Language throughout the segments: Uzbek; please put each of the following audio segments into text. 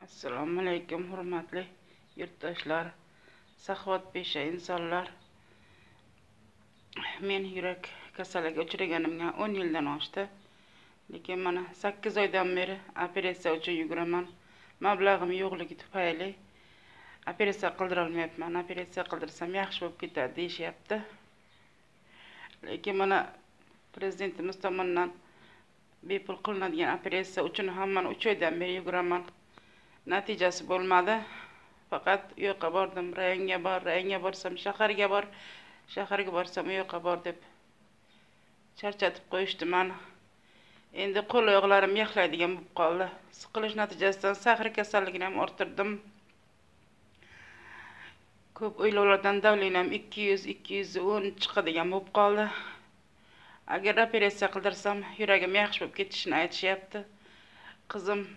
Assalomu alaykum, hurmatli yurtdoshlar, saxovatpesha insonlar. Men yurak kasaliga uchraganimga 10 yildan oshdi. Lekin mana 8 oydan beri operatsiya uchun yuguraman. Mablag'im yo'qligi tufayli operatsiya qildira olmayapman. Operatsiya qildirsam yaxshi bo'lib ketadi deyishyapti. Lekin mana prezidentimiz tomonidan bepul qilinadigan operatsiya uchun hamman 3 oydan beri yuguraman. Natijasi bo'lmadi. Faqat u yoqqa bordim, rayonga borsam shaharga bor, shaharga borsam u yoqqa bor deb charchatib qo'yishdi meni. Endi qo'l oyoqlarim yaxlaydigan bo'lib qoldi. Siqilish natijasidan sahar kasalligini ham orttirdim. Ko'p o'ylovlardan davlenam 200-210 chiqadigan bo'lib qoldi. Agar operatsiya qildirsam, yuragim yaxshi bo'lib ketishini aytishyapti. Qizim,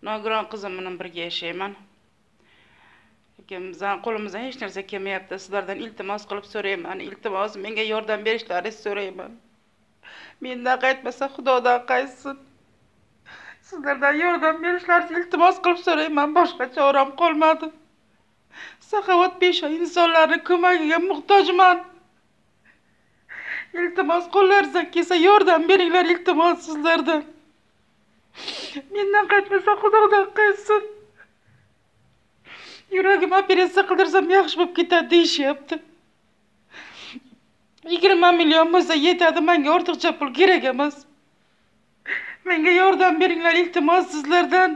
nogiron qizim bilan birga yashayman. Lekin bizning qo'limizdan hech narsa kelmayapti. Sizlardan iltimos qilib so'rayman. Iltimos, menga yordam berishlaringizni so'rayman. Mendan qaytmasa Xudodan qaytsin. Sizlardan yordam berishlaringizni iltimos qilib so'rayman. Boshqa choram qolmadi. Saxovatpesha insonlarning ko'magiga muhtojman. Iltimos, qo'llaringizdan kelsa yordam beringlar, iltimos sizlardan. Mendan qaytmasa Xudodan qaytsin. Yuragim operatsiya qildirsam yaxshi bo'lib ketadi deyishyapti. 20 million bo'lsa yetadi, menga ortiqcha pul kerak emas. Menga yordam beringlar, iltimos sizlardan.